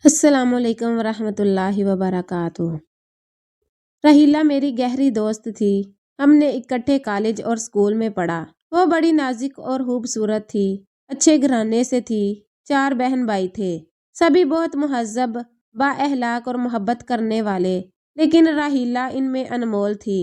السلام علیکم ورحمۃ اللہ وبرکاتہ۔ رحیلہ میری گہری دوست تھی۔ ہم نے اکٹھے کالج اور اسکول میں پڑھا۔ وہ بڑی نازک اور خوبصورت تھی، اچھے گھرانے سے تھی۔ 4 بہن بھائی تھے، سبھی بہت مہذب، با اخلاق اور محبت کرنے والے، لیکن رحیلہ ان میں انمول تھی۔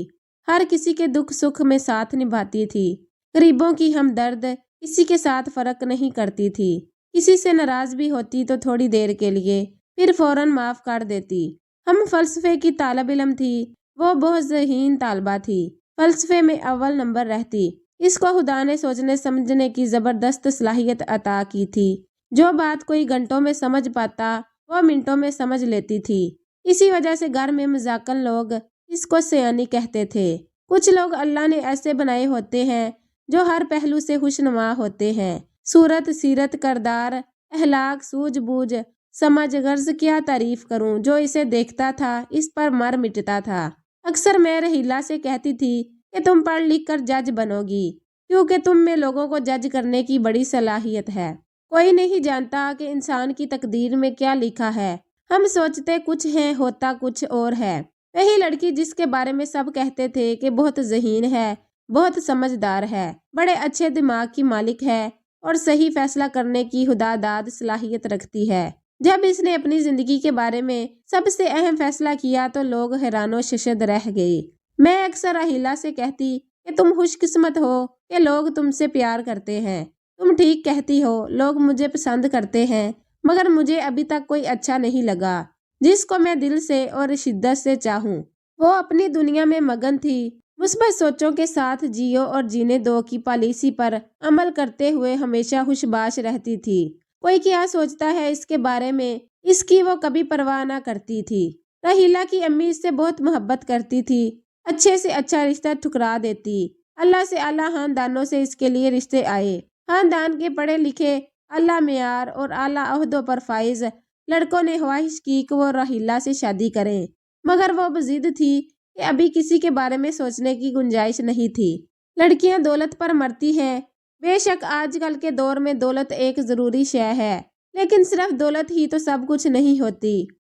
ہر کسی کے دکھ سکھ میں ساتھ نبھاتی تھی، غریبوں کی ہمدرد، کسی کے ساتھ فرق نہیں کرتی تھی۔ کسی سے ناراض بھی ہوتی تو تھوڑی دیر کے لیے، پھر فوراً معاف کر دیتی۔ ہم فلسفے کی طالب علم تھی، وہ بہت ذہین طالبہ تھی، فلسفے میں اول نمبر رہتی۔ اس کو خدا نے سوچنے سمجھنے کی زبردست صلاحیت عطا کی تھی۔ جو بات کوئی گھنٹوں میں سمجھ پاتا وہ منٹوں میں سمجھ لیتی تھی۔ اسی وجہ سے گھر میں مذاقاً لوگ اس کو سیانی کہتے تھے۔ کچھ لوگ اللہ نے ایسے بنائے ہوتے ہیں جو ہر پہلو سے خوشنما ہوتے ہیں، صورت، سیرت، کردار، اخلاق، سوجھ بوجھ، سمجھ، غرض، کیا تعریف کروں۔ جو اسے دیکھتا تھا اس پر مر مٹتا تھا۔ اکثر میں رحیلہ سے کہتی تھی کہ تم پڑھ لکھ کر جج بنو گی، کیونکہ تم میں لوگوں کو جج کرنے کی بڑی صلاحیت ہے۔ کوئی نہیں جانتا کہ انسان کی تقدیر میں کیا لکھا ہے۔ ہم سوچتے کچھ ہیں، ہوتا کچھ اور ہے۔ وہی لڑکی جس کے بارے میں سب کہتے تھے کہ بہت ذہین ہے، بہت سمجھدار ہے، بڑے اچھے دماغ کی مالک ہے اور صحیح فیصلہ کرنے کی خدا داد صلاحیت رکھتی ہے، جب اس نے اپنی زندگی کے بارے میں سب سے اہم فیصلہ کیا تو لوگ حیران و ششد رہ گئے۔ میں اکثر رحیلہ سے کہتی کہ تم خوش قسمت ہو کہ لوگ تم سے پیار کرتے ہیں۔ تم ٹھیک کہتی ہو، لوگ مجھے پسند کرتے ہیں، مگر مجھے ابھی تک کوئی اچھا نہیں لگا جس کو میں دل سے اور شدت سے چاہوں۔ وہ اپنی دنیا میں مگن تھی، مثبت سوچوں کے ساتھ جیو اور جینے دو کی پالیسی پر عمل کرتے ہوئے ہمیشہ خوش باش رہتی تھی۔ کوئی کیا سوچتا ہے اس کے بارے میں، اس کی وہ کبھی پرواہ نہ کرتی تھی۔ رحیلہ کی امی اس سے بہت محبت کرتی تھی، اچھے سے اچھا رشتہ ٹھکرا دیتی۔ اللہ سے اعلیٰ خاندانوں سے اس کے لیے رشتے آئے۔ خاندان کے پڑھے لکھے، اعلیٰ معیار اور اعلیٰ عہدوں پر فائز لڑکوں نے خواہش کی کہ وہ رحیلہ سے شادی کریں، مگر وہ بضد تھی کہ ابھی کسی کے بارے میں سوچنے کی گنجائش نہیں تھی۔ لڑکیاں دولت پر مرتی ہیں۔ بے شک آج کل کے دور میں دولت ایک ضروری شے ہے، لیکن صرف دولت ہی تو سب کچھ نہیں ہوتی۔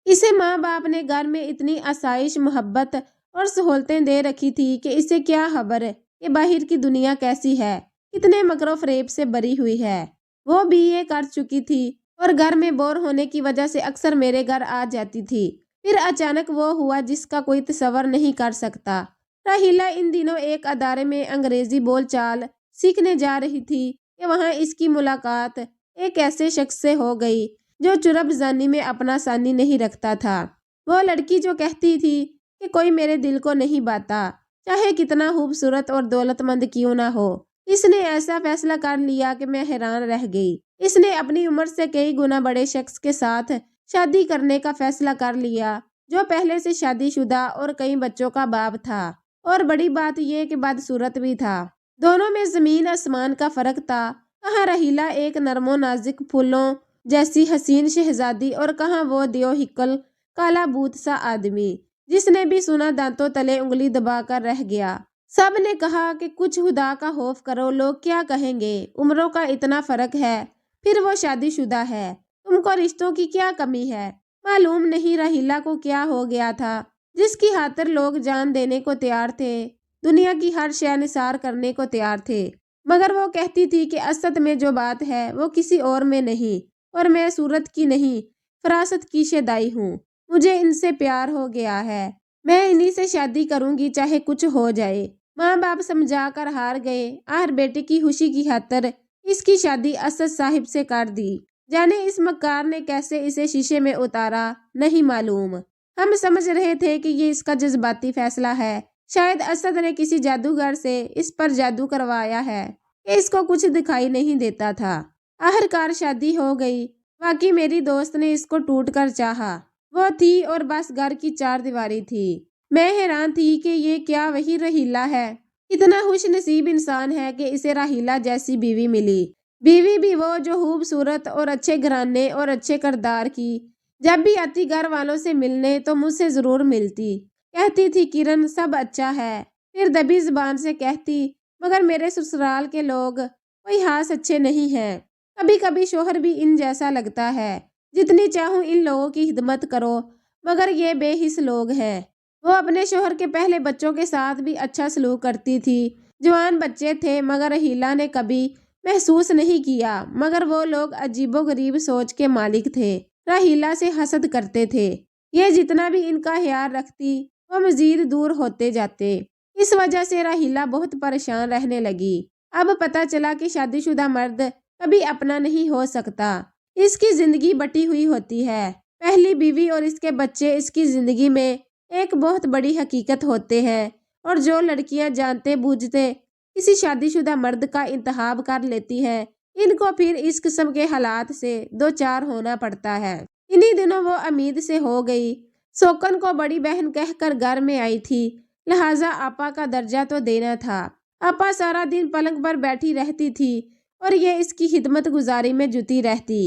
اسے ماں باپ نے گھر میں اتنی آسائش، محبت اور سہولتیں دے رکھی تھی کہ اسے کیا خبر کہ باہر کی دنیا کیسی ہے، کتنے مکر و فریب سے بری ہوئی ہے۔ وہ BA کر چکی تھی اور گھر میں بور ہونے کی وجہ سے اکثر میرے گھر آ جاتی تھی۔ پھر اچانک وہ ہوا جس کا کوئی تصور نہیں کر سکتا۔ رحیلہ ان دنوں ایک ادارے میں انگریزی بول چال سیکھنے جا رہی تھی کہ وہاں اس کی ملاقات ایک ایسے شخص سے ہو گئی جو چرب زنی میں اپنا ثانی نہیں رکھتا تھا۔ وہ لڑکی جو کہتی تھی کہ کوئی میرے دل کو نہیں بھاتا، چاہے کتنا خوبصورت اور دولت مند کیوں نہ ہو۔ اس نے ایسا فیصلہ کر لیا کہ میں حیران رہ گئی۔ اس نے اپنی عمر سے کئی گنا بڑے شخص کے ساتھ شادی کرنے کا فیصلہ کر لیا، جو پہلے سے شادی شدہ اور کئی بچوں کا باپ تھا، اور بڑی بات یہ کہ بدصورت بھی تھا۔ دونوں میں زمین آسمان کا فرق تھا۔ کہاں رحیلہ ایک نرم و نازک پھولوں جیسی حسین شہزادی، اور کہاں وہ دیو ہکل کالا بوت سا آدمی جس نے بھی سنا دانتوں تلے انگلی دبا کر رہ گیا۔ سب نے کہا کہ کچھ خدا کا خوف کرو، لوگ کیا کہیں گے، عمروں کا اتنا فرق ہے، پھر وہ شادی شدہ ہے، تم کو رشتوں کی کیا کمی ہے۔ معلوم نہیں رحیلہ کو کیا ہو گیا تھا جس کی خاطر لوگ جان دینے کو تیار تھے، دنیا کی ہر شے نثار کرنے کو تیار تھے، مگر وہ کہتی تھی کہ اسد میں جو بات ہے وہ کسی اور میں نہیں، اور میں صورت کی نہیں، فراست کی شیدائی ہوں، مجھے ان سے پیار ہو گیا ہے، میں انہی سے شادی کروں گی چاہے کچھ ہو جائے۔ ماں باپ سمجھا کر ہار گئے، آخر بیٹے کی خوشی کی خاطر اس کی شادی اسد صاحب سے کر دی۔ جانے اس مکار نے کیسے اسے شیشے میں اتارا، نہیں معلوم۔ ہم سمجھ رہے تھے کہ یہ اس کا جذباتی فیصلہ ہے، شاید اسد نے کسی جادوگر سے اس پر جادو کروایا ہے کہ اس کو کچھ دکھائی نہیں دیتا تھا۔ آخرکار شادی ہو گئی۔ واقعی میری دوست نے اس کو ٹوٹ کر چاہا، وہ تھی اور بس گھر کی 4 دیواری تھی۔ میں حیران تھی کہ یہ کیا وہی رحیلہ ہے؟ کتنا خوش نصیب انسان ہے کہ اسے رحیلہ جیسی بیوی ملی، بیوی بھی وہ جو خوبصورت اور اچھے گھرانے اور اچھے کردار کی۔ جب بھی آتی گھر والوں سے ملنے تو مجھ سے ضرور ملتی، کہتی تھی کرن سب اچھا ہے، پھر دبی زبان سے کہتی مگر میرے سسرال کے لوگ کوئی خاص اچھے نہیں ہیں، کبھی کبھی شوہر بھی ان جیسا لگتا ہے، جتنی چاہوں ان لوگوں کی خدمت کرو، مگر یہ بے حس لوگ ہیں۔ وہ اپنے شوہر کے پہلے بچوں کے ساتھ بھی اچھا سلوک کرتی تھی۔ جوان بچے تھے مگر رحیلہ نے کبھی محسوس نہیں کیا، مگر وہ لوگ عجیب و غریب سوچ کے مالک تھے، رحیلہ سے حسد کرتے تھے۔ یہ جتنا بھی ان کا خیال رکھتی وہ مزید دور ہوتے جاتے۔ اس وجہ سے رحیلہ بہت پریشان رہنے لگی۔ اب پتہ چلا کہ شادی شدہ مرد کبھی اپنا نہیں ہو سکتا، اس کی زندگی بٹی ہوئی ہوتی ہے۔ پہلی بیوی اور اس کے بچے اس کی زندگی میں ایک بہت بڑی حقیقت ہوتے ہیں، اور جو لڑکیاں جانتے بوجھتے کسی شادی شدہ مرد کا انتخاب کر لیتی ہیں، ان کو پھر اس قسم کے حالات سے دوچار ہونا پڑتا ہے۔ انہی دنوں وہ امید سے ہو گئی۔ سوکن کو بڑی بہن کہہ کر گھر میں آئی تھی، لہٰذا آپا کا درجہ تو دینا تھا۔ آپا سارا دن پلنگ پر بیٹھی رہتی تھی اور یہ اس کی خدمت گزاری میں جٹی رہتی۔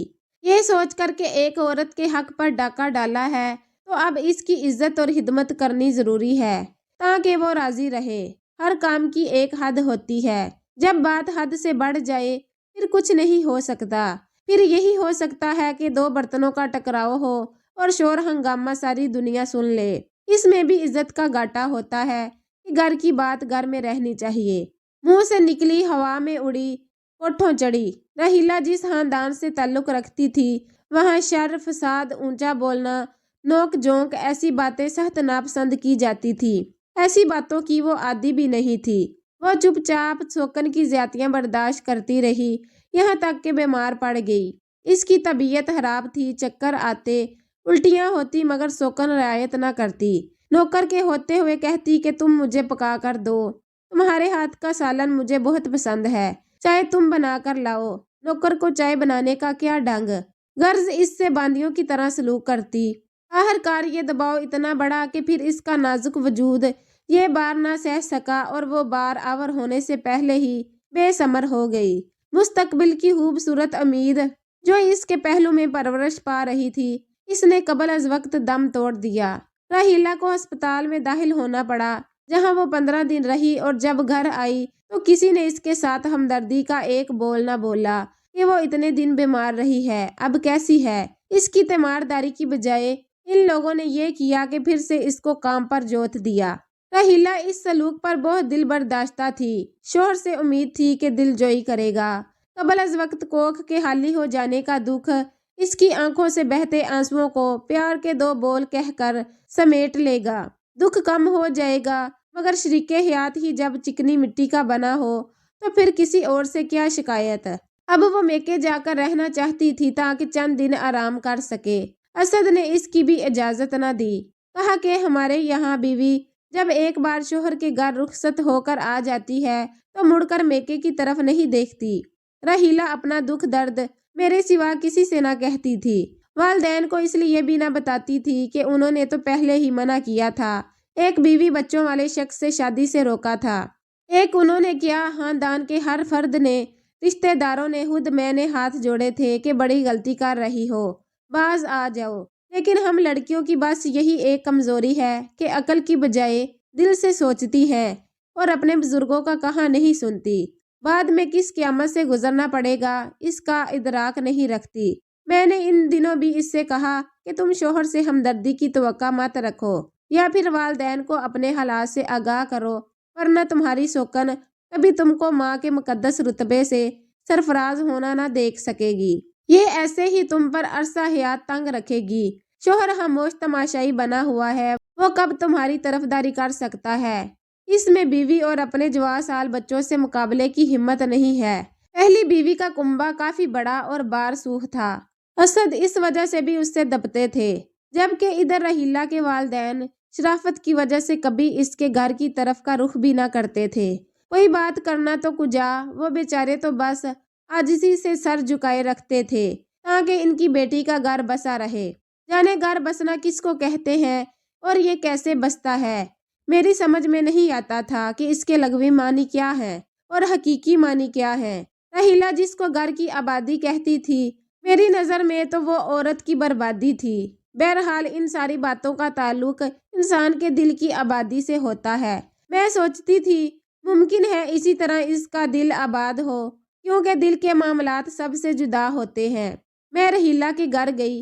یہ سوچ کر کہ ایک عورت کے حق پر ڈاکہ ڈالا ہے تو اب اس کی عزت اور خدمت کرنی ضروری ہے تاکہ وہ راضی رہے۔ ہر کام کی ایک حد ہوتی ہے، جب بات حد سے بڑھ جائے پھر کچھ نہیں ہو سکتا۔ پھر یہی ہو سکتا ہے کہ دو برتنوں کا ٹکراؤ ہو اور شور ہنگامہ ساری دنیا سن لے۔ اس میں بھی عزت کا گھاٹا ہوتا ہے کہ گھر کی بات گھر میں رہنی چاہیے۔ منہ سے نکلی ہوا میں اڑی، کوٹھوں چڑھی۔ رحیلہ جس خاندان سے تعلق رکھتی تھی وہاں شر، فساد، اونچا بولنا، نوک جھونک ایسی باتیں سخت ناپسند کی جاتی تھی۔ ایسی باتوں کی وہ عادی بھی نہیں تھی۔ وہ چپ چاپ سوکن کی زیادتیاں برداشت کرتی رہی، یہاں تک کہ بیمار پڑ گئی۔ اس کی طبیعت خراب تھی، چکر آتے، الٹیاں ہوتی، مگر سوکن رعایت نہ کرتی۔ نوکر کے ہوتے ہوئے کہتی کہ تم مجھے پکا کر دو، تمہارے ہاتھ کا سالن مجھے بہت پسند ہے، چائے تم بنا کر لاؤ۔ نوکر کو چائے بنانے کا کیا ڈھنگ، غرض اس سے باندیوں کی طرح سلوک کرتی۔ آخرکار یہ دباؤ اتنا بڑا کہ پھر اس کا نازک وجود یہ بار نہ سہ سکا اور وہ بار آور ہونے سے پہلے ہی بے ثمر ہو گئی۔ مستقبل کی خوبصورت امید جو اس کے پہلو میں پرورش پا رہی تھی، اس نے قبل از وقت دم توڑ دیا۔ رحیلہ کو ہسپتال میں داخل ہونا پڑا، جہاں وہ 15 دن رہی، اور جب گھر آئی تو کسی نے اس کے ساتھ ہمدردی کا ایک بول نہ بولا کہ وہ اتنے دن بیمار رہی ہے، اب کیسی ہے۔ اس کی تیمارداری کی بجائے ان لوگوں نے یہ کیا کہ پھر سے اس کو کام پر جوت دیا۔ رحیلہ اس سلوک پر بہت دل برداشتہ تھی۔ شوہر سے امید تھی کہ دل جوئی کرے گا، قبل از وقت کوکھ کے خالی ہو جانے کا دکھ، اس کی آنکھوں سے بہتے آنسوؤں کو پیار کے دو بول کہہ کر سمیٹ لے گا، دکھ کم ہو جائے گا۔ مگر شریک حیات ہی جب چکنی مٹی کا بنا ہو تو پھر کسی اور سے کیا شکایت۔ اب وہ میکے جا کر رہنا چاہتی تھی تاکہ چند دن آرام کر سکے۔ اسد نے اس کی بھی اجازت نہ دی، کہا کہ ہمارے یہاں بیوی جب ایک بار شوہر کے گھر رخصت ہو کر آ جاتی ہے تو مڑ کر میکے کی طرف نہیں دیکھتی۔ رحیلہ اپنا دکھ درد میرے سوا کسی سے نہ کہتی تھی، والدین کو اس لیے بھی نہ بتاتی تھی کہ انہوں نے تو پہلے ہی منع کیا تھا، ایک بیوی بچوں والے شخص سے شادی سے روکا تھا۔ ایک انہوں نے کیا، خاندان کے ہر فرد نے، رشتہ داروں نے، خود میں نے ہاتھ جوڑے تھے کہ بڑی غلطی کر رہی ہو، باز آ جاؤ۔ لیکن ہم لڑکیوں کی بس یہی ایک کمزوری ہے کہ عقل کی بجائے دل سے سوچتی ہے اور اپنے بزرگوں کا کہا نہیں سنتی۔ بعد میں کس قیامت سے گزرنا پڑے گا اس کا ادراک نہیں رکھتی۔ میں نے ان دنوں بھی اس سے کہا کہ تم شوہر سے ہمدردی کی توقع مت رکھو یا پھر والدین کو اپنے حالات سے آگاہ کرو، ورنہ تمہاری سوکن کبھی تم کو ماں کے مقدس رتبے سے سرفراز ہونا نہ دیکھ سکے گی۔ یہ ایسے ہی تم پر عرصہ حیات تنگ رکھے گی۔ شوہر خاموش تماشائی بنا ہوا ہے، وہ کب تمہاری طرفداری کر سکتا ہے؟ اس میں بیوی اور اپنے 14 سال بچوں سے مقابلے کی ہمت نہیں ہے۔ پہلی بیوی کا کنبہ کافی بڑا اور بار سوخ تھا، اسد اس وجہ سے بھی اس سے دبتے تھے، جبکہ ادھر رحیلہ کے والدین شرافت کی وجہ سے کبھی اس کے گھر کی طرف کا رخ بھی نہ کرتے تھے۔ کوئی بات کرنا تو کجا، وہ بیچارے تو بس عاجزی سے سر جھکائے رکھتے تھے تاکہ ان کی بیٹی کا گھر بسا رہے۔ جانے گھر بسنا کس کو کہتے ہیں اور یہ کیسے بستا ہے، میری سمجھ میں نہیں آتا تھا کہ اس کے لغوی معنی کیا ہے اور حقیقی معنی کیا ہے۔ رحیلہ جس کو گھر کی آبادی کہتی تھی، میری نظر میں تو وہ عورت کی بربادی تھی۔ بہرحال ان ساری باتوں کا تعلق انسان کے دل کی آبادی سے ہوتا ہے۔ میں سوچتی تھی ممکن ہے اسی طرح اس کا دل آباد ہو، کیونکہ دل کے معاملات سب سے جدا ہوتے ہیں۔ میں رحیلہ کے گھر گئی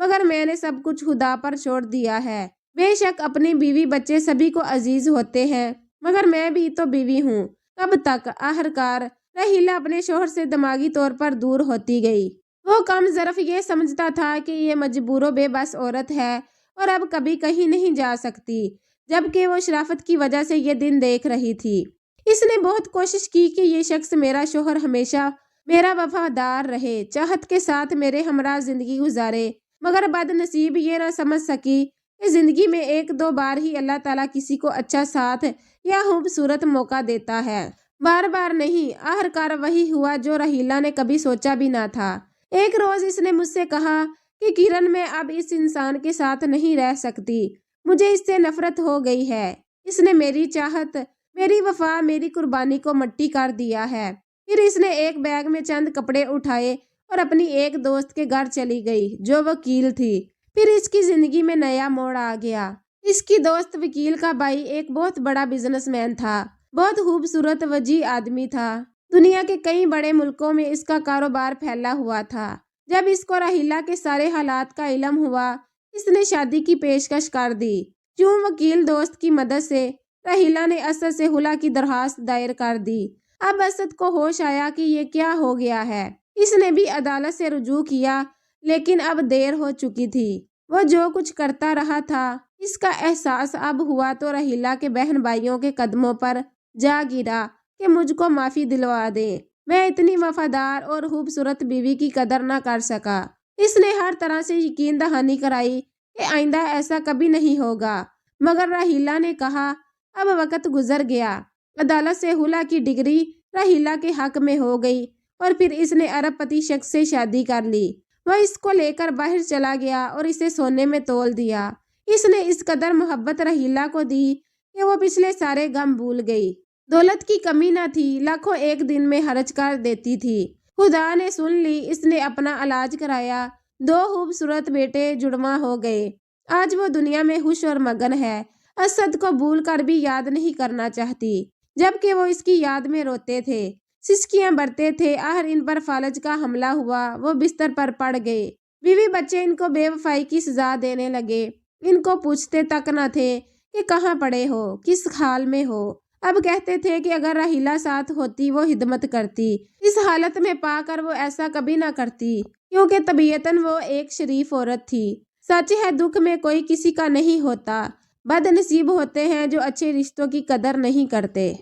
مگر میں نے سب کچھ خدا پر چھوڑ دیا ہے۔ بے شک اپنی بیوی بچے سبھی کو عزیز ہوتے ہیں، مگر میں بھی تو بیوی ہوں۔ کب تک؟ آخرکار رحیلہ اپنے شوہر سے دماغی طور پر دور ہوتی گئی۔ وہ کم ظرف یہ سمجھتا تھا کہ یہ مجبور و بے بس عورت ہے اور اب کبھی کہیں نہیں جا سکتی، جبکہ وہ شرافت کی وجہ سے یہ دن دیکھ رہی تھی۔ اس نے بہت کوشش کی کہ یہ شخص میرا شوہر ہمیشہ میرا وفادار رہے، چاہت کے ساتھ میرے ہمراہ زندگی گزارے، مگر بد نصیب یہ نہ سمجھ سکی کہ زندگی میں ایک دو بار ہی اللہ تعالیٰ کسی کو اچھا ساتھ یا خوبصورت موقع دیتا ہے، بار بار نہیں۔ آخرکار وہی ہوا جو رحیلہ نے کبھی سوچا بھی نہ تھا۔ ایک روز اس نے مجھ سے کہا کہ کرن میں اب اس انسان کے ساتھ نہیں رہ سکتی، مجھے اس سے نفرت ہو گئی ہے۔ اس نے میری چاہت، میری وفا، میری قربانی کو مٹی کر دیا ہے۔ پھر اس نے ایک بیگ میں چند کپڑے اٹھائے اور اپنی ایک دوست کے گھر چلی گئی جو وکیل تھی۔ پھر اس کی زندگی میں نیا موڑ آ گیا۔ اس کی دوست وکیل کا بھائی ایک بہت بڑا بزنس مین تھا، بہت خوبصورت وجیح آدمی تھا، دنیا کے کئی بڑے ملکوں میں اس کا کاروبار پھیلا ہوا تھا۔ جب اس کو رحیلہ کے سارے حالات کا علم ہوا، اس نے شادی کی پیشکش کر دی۔ کیوں؟ وکیل دوست کی مدد سے رحیلہ نے اسد سے خلا کی درخواست دائر کر دی۔ اب اسد کو ہوش آیا کہ یہ کیا ہو گیا ہے۔ اس نے بھی عدالت سے رجوع کیا، لیکن اب دیر ہو چکی تھی۔ وہ جو کچھ کرتا رہا تھا، اس کا احساس اب ہوا تو رحیلہ کے بہن بھائیوں کے قدموں پر جا گرا کہ مجھ کو معافی دلوا دیں، میں اتنی وفادار اور خوبصورت بیوی کی قدر نہ کر سکا۔ اس نے ہر طرح سے یقین دہانی کرائی کہ آئندہ ایسا کبھی نہیں ہوگا، مگر رحیلہ نے کہا اب وقت گزر گیا۔ عدالت سے خلا کی ڈگری رحیلہ کے حق میں ہو گئی اور پھر اس نے ارب پتی شخص سے شادی کر لی۔ وہ اس کو لے کر باہر چلا گیا اور اسے سونے میں تول دیا۔ اس نے اس قدر محبت رحیلہ کو دی کہ وہ پچھلے سارے غم بھول گئی۔ دولت کی کمی نہ تھی، لاکھوں ایک دن میں خرچ کر دیتی تھی۔ خدا نے سن لی، اس نے اپنا علاج کرایا، 2 خوبصورت بیٹے جڑواں ہو گئے۔ آج وہ دنیا میں خوش اور مگن ہے، اسد کو بھول کر بھی یاد نہیں کرنا چاہتی، جبکہ وہ اس کی یاد میں روتے تھے، سسکیاں بھرتے تھے۔ آخر ان پر فالج کا حملہ ہوا، وہ بستر پر پڑ گئے۔ بیوی بچے ان کو بے وفائی کی سزا دینے لگے، ان کو پوچھتے تک نہ تھے کہ کہاں پڑے ہو، کس حال میں ہو۔ اب کہتے تھے کہ اگر رحیلہ ساتھ ہوتی وہ خدمت کرتی، اس حالت میں پا کر وہ ایسا کبھی نہ کرتی، کیونکہ طبیعتاً وہ ایک شریف عورت تھی۔ سچ ہے دکھ میں کوئی کسی کا نہیں ہوتا، بد نصیب ہوتے ہیں جو اچھے رشتوں کی قدر نہیں کرتے۔